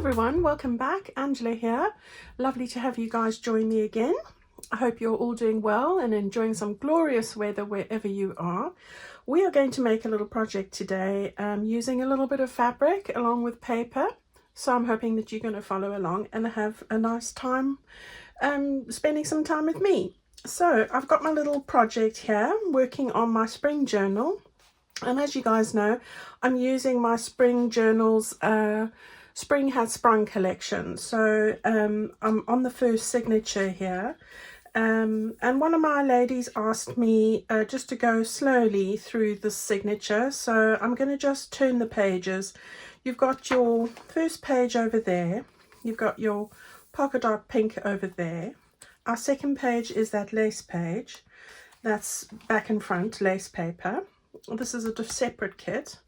everyone, welcome back. Angela here. Lovely to have you guys join me again. I hope you're all doing well and enjoying some glorious weather wherever you are. We are going to make a little project today using a little bit of fabric along with paper. So I'm hoping that you're going to follow along and have a nice time spending some time with me. So I've got my little project here working on my spring journal. And as you guys know, I'm using my spring journals Spring Has Sprung collection. So I'm on the first signature here. And one of my ladies asked me just to go slowly through the signature. So I'm going to just turn the pages. You've got your first page over there. You've got your polka dot pink over there. Our second page is that lace page. That's back and front lace paper. This is a separate kit.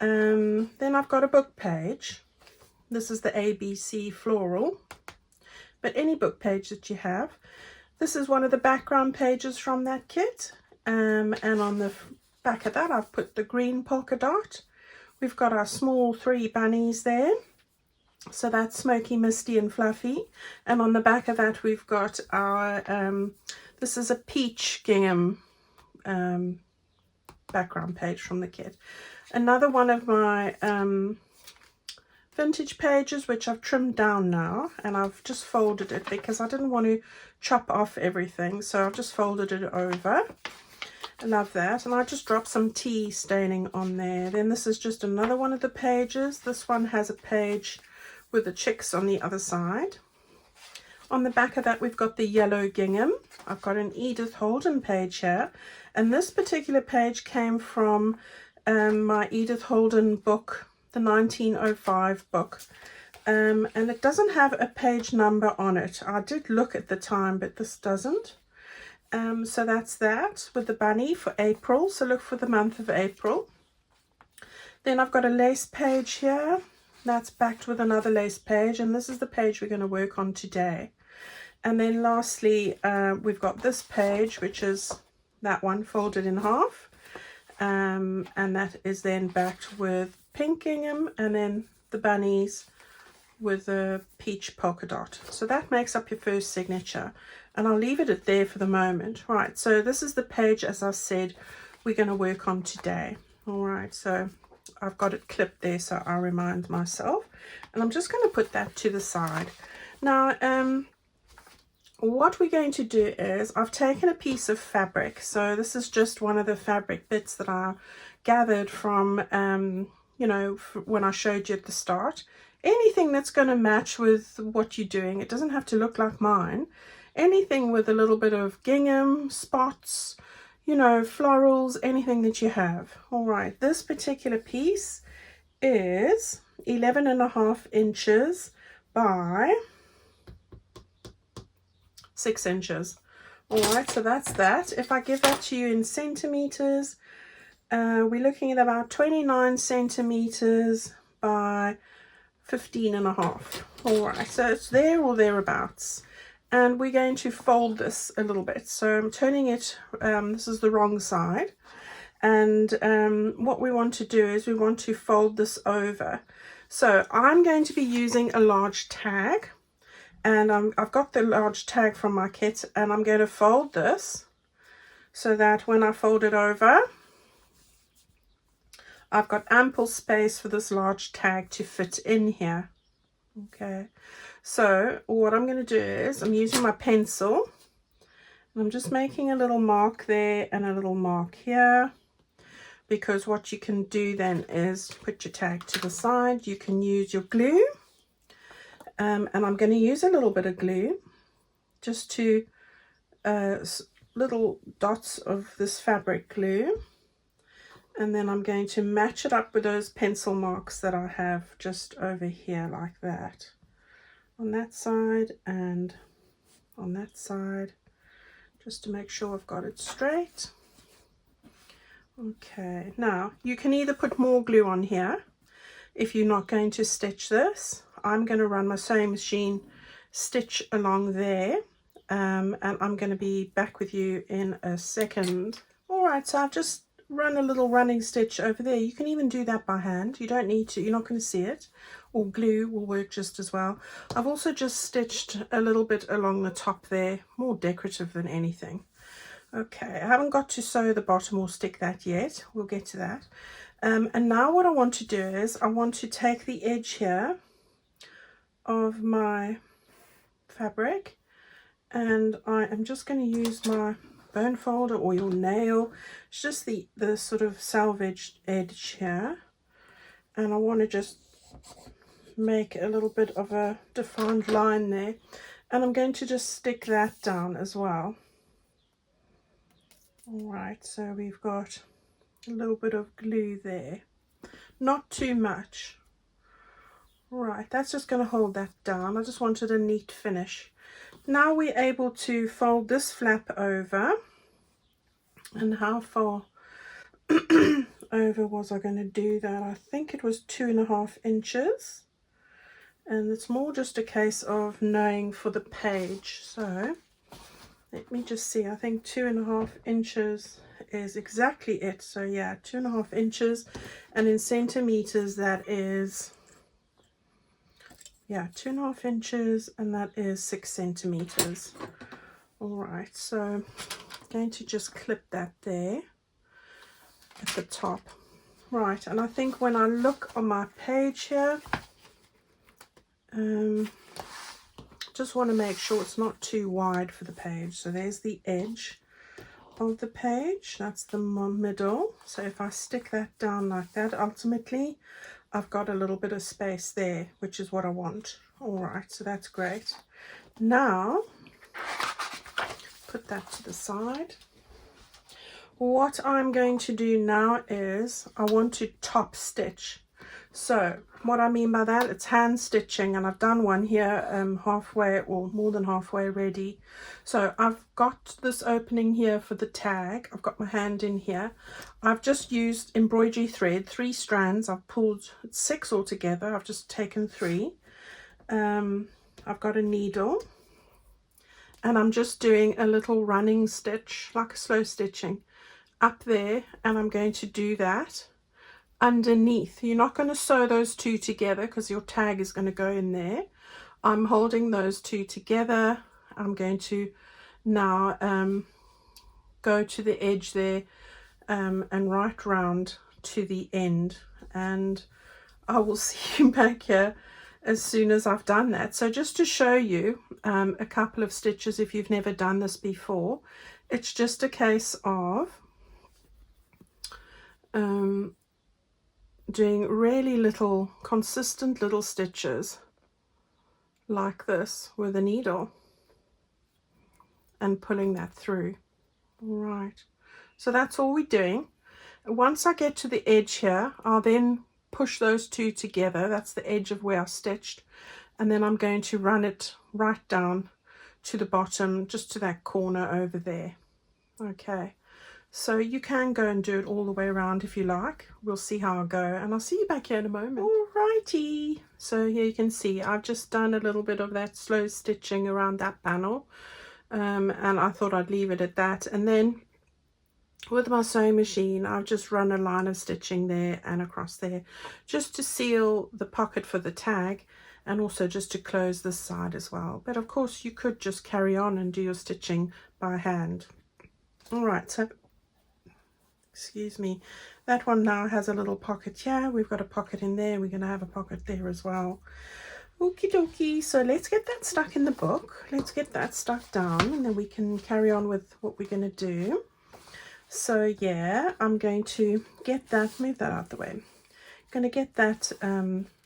Then I've got a book page. This is the ABC floral, but any book page that you have. This is one of the background pages from that kit. And on the back of that, I've put the green polka dot. We've got our small 3 bunnies there. So that's smoky, misty and fluffy. And on the back of that, we've got our, this is a peach gingham background page from the kit. Another one of my vintage pages, which I've trimmed down now, and I've just folded it because I didn't want to chop off everything, so I've just folded it over. I love that. And I just dropped some tea staining on there. Then this is just another one of the pages. This one has a page with the chicks on the other side. On the back of that, we've got the yellow gingham. I've got an Edith Holden page here, and this particular page came from my Edith Holden book, the 1905 book, and it doesn't have a page number on it. I did look at the time, but this doesn't. So that's that with the bunny for April, so look for the month of April. Then I've got a lace page here that's backed with another lace page, and this is the page we're going to work on today. And then lastly, we've got this page, which is that one folded in half, and that is then backed with pink gingham, and then the bunnies with a peach polka dot. So that makes up your first signature, and I'll leave it at there for the moment. Right, so this is the page, as I said, we're going to work on today. All right, so I've got it clipped there so I remind myself, and I'm just going to put that to the side. Now what we're going to do is I've taken a piece of fabric. So this is just one of the fabric bits that I gathered from you know, when I showed you at the start. Anything that's going to match with what you're doing. It doesn't have to look like mine. Anything with a little bit of gingham, spots, you know, florals, anything that you have. All right, this particular piece is 11.5 inches by 6 inches. All right, so that's that. If I give that to you in centimeters, we're looking at about 29 centimeters by 15.5. All right, so it's there or thereabouts. And we're going to fold this a little bit. So I'm turning it, this is the wrong side. And what we want to do is we want to fold this over. So I'm going to be using a large tag. And I've got the large tag from my kit, and I'm going to fold this so that when I fold it over, I've got ample space for this large tag to fit in here. Okay, so what I'm going to do is I'm using my pencil, and I'm just making a little mark there and a little mark here, because what you can do then is put your tag to the side. You can use your glue. And I'm going to use a little bit of glue, just to little dots of this fabric glue, and then I'm going to match it up with those pencil marks that I have just over here, like that, on that side and on that side, just to make sure I've got it straight. Okay, now you can either put more glue on here if you're not going to stitch this. I'm going to run my sewing machine stitch along there, and I'm going to be back with you in a second. All right, so I've just run a little running stitch over there. You can even do that by hand. You don't need to, you're not going to see it. Or glue will work just as well. I've also just stitched a little bit along the top there, more decorative than anything. Okay, I haven't got to sew the bottom or stick that yet. We'll get to that. And now what I want to do is I want to take the edge here of my fabric, and I am just going to use my bone folder or your nail. It's just the sort of salvaged edge here, and I want to just make a little bit of a defined line there, and I'm going to just stick that down as well. All right, so we've got a little bit of glue there, not too much. Right, that's just going to hold that down. I just wanted a neat finish. Now we're able to fold this flap over. And how far over was I going to do that? I think it was 2.5 inches. And it's more just a case of knowing for the page. So let me just see. I think 2.5 inches is exactly it. So yeah, 2.5 inches. And in centimeters, that is, yeah, 2.5 inches, and that is 6 centimeters. All right, so I'm going to just clip that there at the top. Right, and I think when I look on my page here, just want to make sure it's not too wide for the page. So there's the edge of the page, that's the middle. So if I stick that down like that, ultimately I've got a little bit of space there, which is what I want. All right, so that's great. Now put that to the side. What I'm going to do now is I want to top stitch. So what I mean by that, it's hand stitching, and I've done one here halfway or more than halfway ready. So I've got this opening here for the tag. I've got my hand in here. I've just used embroidery thread, 3 strands. I've pulled 6 altogether. I've just taken 3. I've got a needle, and I'm just doing a little running stitch, like a slow stitching up there, and I'm going to do that underneath. You're not going to sew those two together because your tag is going to go in there. I'm holding those two together. I'm going to now go to the edge there and right round to the end, and I will see you back here as soon as I've done that. So just to show you a couple of stitches, if you've never done this before, it's just a case of doing really little consistent little stitches like this with a needle and pulling that through. All right, so that's all we're doing. Once I get to the edge here, I'll then push those two together. That's the edge of where I stitched, and then I'm going to run it right down to the bottom, just to that corner over there. Okay, so you can go and do it all the way around if you like. We'll see how I go, and I'll see you back here in a moment. Alrighty, so here you can see I've just done a little bit of that slow stitching around that panel, and I thought I'd leave it at that. And then with my sewing machine, I've just run a line of stitching there and across there, just to seal the pocket for the tag, and also just to close this side as well. But of course you could just carry on and do your stitching by hand. All right, so excuse me, that one now has a little pocket here. We've got a pocket in there. We're going to have a pocket there as well. Okie dokie, so let's get that stuck in the book. Let's get that stuck down, and then we can carry on with what we're going to do. So yeah, I'm going to get that, move that out the way. I'm going to get that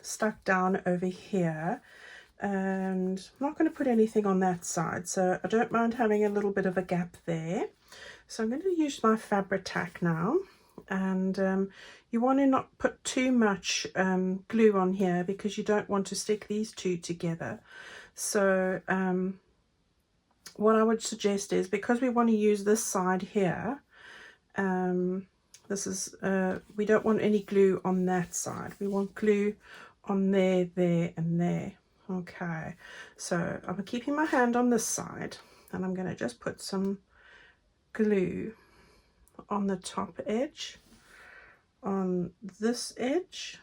stuck down over here, and I'm not going to put anything on that side, so I don't mind having a little bit of a gap there. So I'm going to use my fabric tack now, and you want to not put too much glue on here because you don't want to stick these two together. So what I would suggest is, because we want to use this side here, this is we don't want any glue on that side. We want glue on there, there, and there. Okay, so I'm keeping my hand on this side, and I'm going to just put some glue on the top edge, on this edge,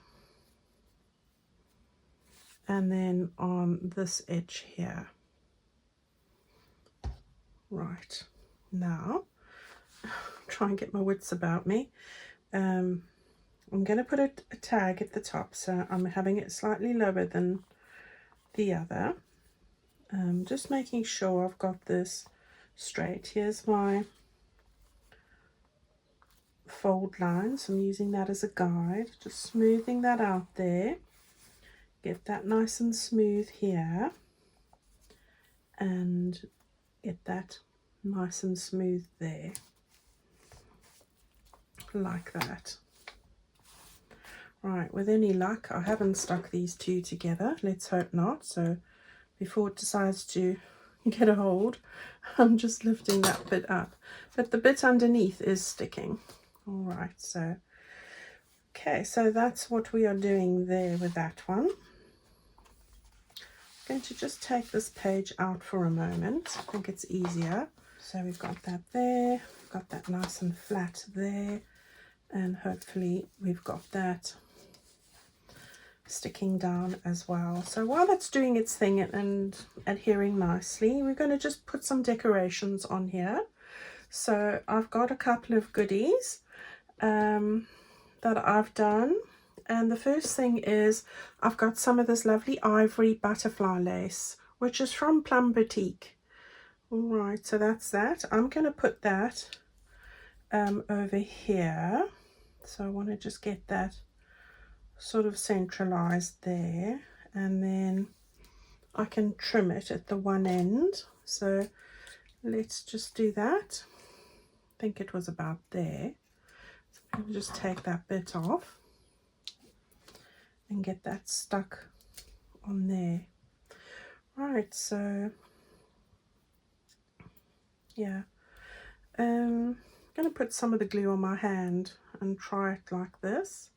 and then on this edge here. Right, now try and get my wits about me. I'm going to put a tag at the top, so I'm having it slightly lower than the other. Just making sure I've got this straight. Here's my fold line, so I'm using that as a guide, just smoothing that out there. Get that nice and smooth here, and get that nice and smooth there, like that. Right, with any luck, I haven't stuck these two together, let's hope not, so before it decides to get a hold, I'm just lifting that bit up, but the bit underneath is sticking. All right, so okay, so that's what we are doing there with that one. I'm going to just take this page out for a moment. I think it's easier. So we've got that there, we've got that nice and flat there, and hopefully we've got that sticking down as well. So while that's doing its thing and adhering nicely, we're going to just put some decorations on here. So I've got a couple of goodies that I've done, and the first thing is I've got some of this lovely ivory butterfly lace, which is from Plum Boutique. All right, so that's that. I'm going to put that over here, so I want to just get that sort of centralized there, and then I can trim it at the one end. So let's just do that. I think it was about there. So I'm going to just take that bit off and get that stuck on there. Right, so yeah, I'm going to put some of the glue on my hand and try it like this.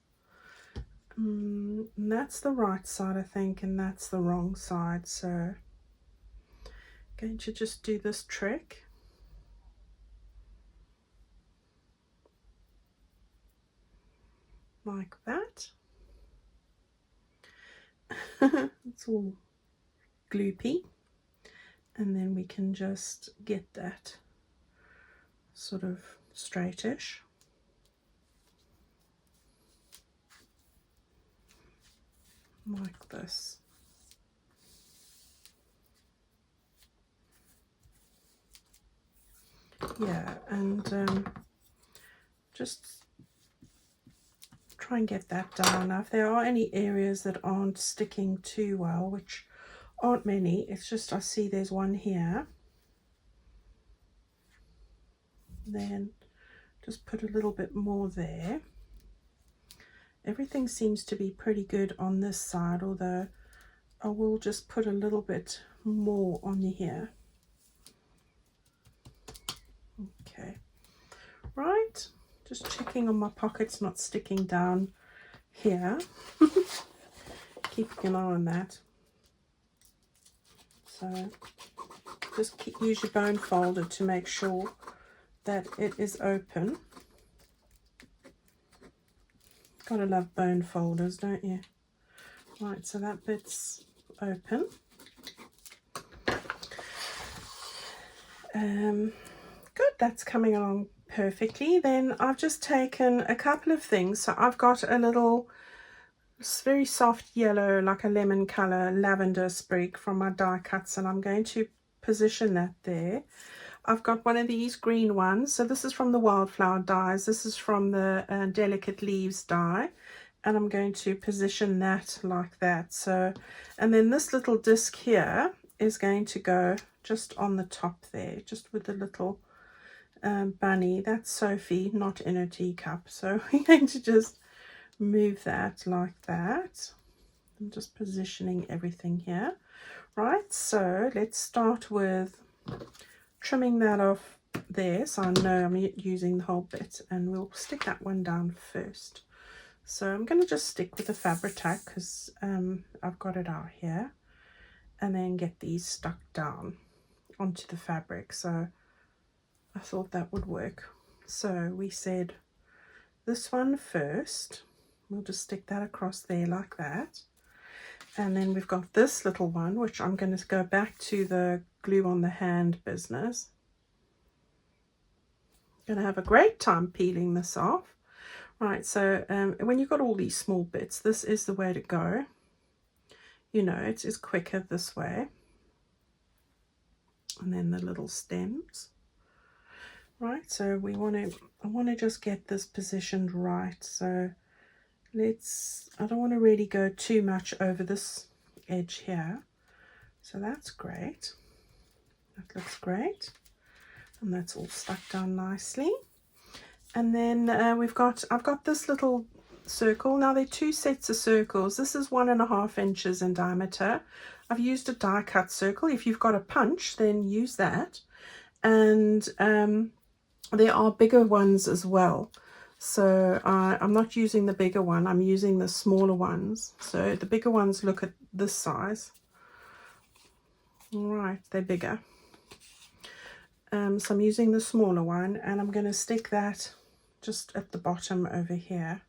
And that's the right side, I think, and that's the wrong side, so I'm going to just do this trick. Like that. It's all gloopy, and then we can just get that sort of straightish. Like this. Yeah, and just try and get that down. Now if there are any areas that aren't sticking too well, which aren't many, it's just I see there's one here, then just put a little bit more there. Everything seems to be pretty good on this side, although I will just put a little bit more on here. Okay, right, just checking on my pockets not sticking down here. Keeping an eye on that. So just use your bone folder to make sure that it is open. Gotta love bone folders, don't you? Right, so that bit's open. Good, that's coming along perfectly. Then I've just taken a couple of things. So I've got a little very soft yellow, like a lemon color lavender sprig from my die cuts, and I'm going to position that there. I've got one of these green ones, so this is from the wildflower dies, this is from the delicate leaves die, and I'm going to position that like that. So, and then this little disc here is going to go just on the top there, just with a little bunny. That's Sophie, not in a teacup, so we're going to just move that like that. I'm just positioning everything here. Right, so let's start with trimming that off there, so I know I'm using the whole bit, and we'll stick that one down first. So I'm going to just stick with the fabric tack because I've got it out here, and then get these stuck down onto the fabric. So I thought that would work. So we said this one first. We'll just stick that across there like that. And then we've got this little one, which I'm going to go back to the glue on the hand business. Going to have a great time peeling this off. Right, so when you've got all these small bits, this is the way to go. You know, it is quicker this way. And then the little stems. Right, so I want to just get this positioned right. So I don't want to really go too much over this edge here. So that's great. That looks great. And that's all stuck down nicely. And then I've got this little circle. Now there are 2 sets of circles. This is 1.5 inches in diameter. I've used a die cut circle. If you've got a punch, then use that. And there are bigger ones as well. So I'm not using the bigger one. I'm using the smaller ones. So the bigger ones look at this size. All right, they're bigger. So I'm using the smaller one, and I'm going to stick that just at the bottom over here.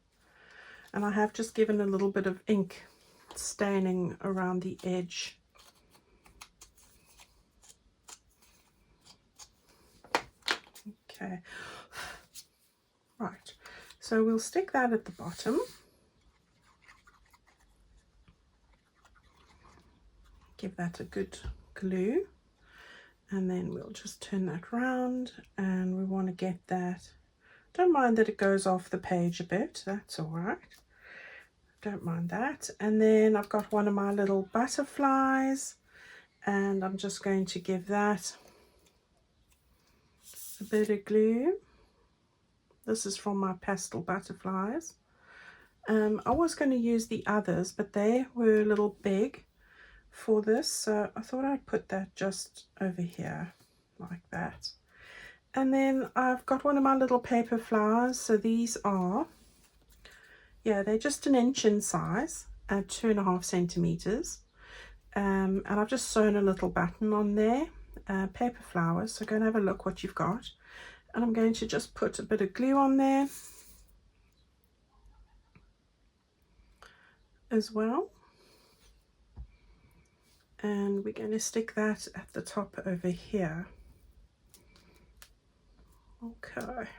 And I have just given a little bit of ink staining around the edge. Okay, right, so we'll stick that at the bottom. Give that a good glue. And then we'll just turn that round, and we want to get that. Don't mind that it goes off the page a bit, that's all right. Don't mind that. And then I've got one of my little butterflies, and I'm just going to give that a bit of glue. This is from my pastel butterflies. I was going to use the others, but they were a little big for this, so I thought I'd put that just over here like that. And then I've got one of my little paper flowers. So these are, yeah, they're just 1 inch in size at 2.5 centimeters, and I've just sewn a little button on there. Paper flowers, so go and have a look what you've got. And I'm going to just put a bit of glue on there as well. And we're going to stick that at the top over here. Okay.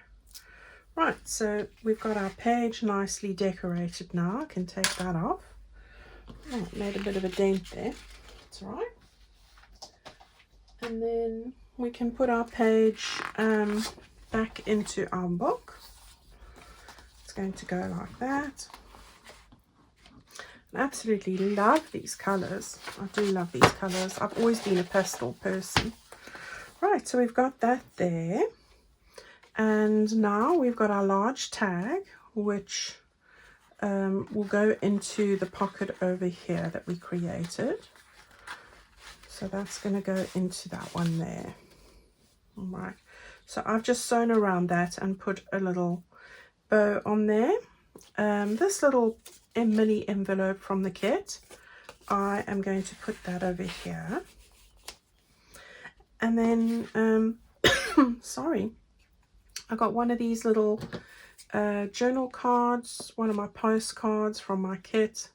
Right, so we've got our page nicely decorated now. I can take that off. Oh, it made a bit of a dent there. That's all right. And then we can put our page back into our book. It's going to go like that. I absolutely love these colours. I do love these colours. I've always been a pastel person. Right, so we've got that there. And now we've got our large tag, which will go into the pocket over here that we created. So that's going to go into that one there. All right. So I've just sewn around that and put a little bow on there. This little mini envelope from the kit, I am going to put that over here. And then sorry, I got one of these little journal cards, one of my postcards from my kit,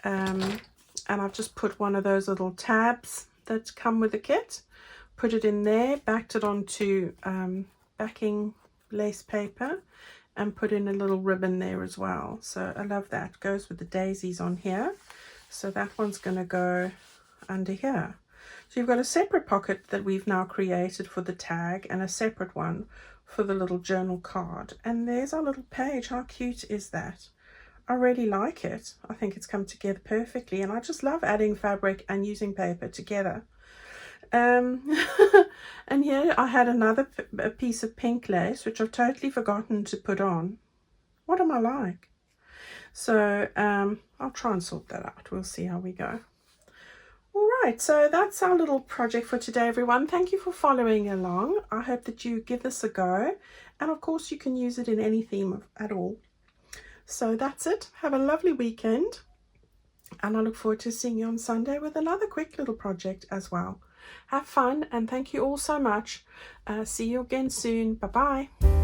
and I've just put one of those little tabs that come with the kit, put it in there, backed it onto backing lace paper, and put in a little ribbon there as well. So I love that. Goes with the daisies on here. So that one's going to go under here. So you've got a separate pocket that we've now created for the tag, and a separate one for the little journal card. And there's our little page. How cute is that? I really like it. I think it's come together perfectly, and I just love adding fabric and using paper together. And here I had another piece of pink lace, which I've totally forgotten to put on. What am I like? So I'll try and sort that out. We'll see how we go. All right, so that's our little project for today, everyone. Thank you for following along. I hope that you give this a go, and of course you can use it in any theme at all. So that's it. Have a lovely weekend, and I look forward to seeing you on Sunday with another quick little project as well. Have fun, and thank you all so much. See you again soon. Bye bye.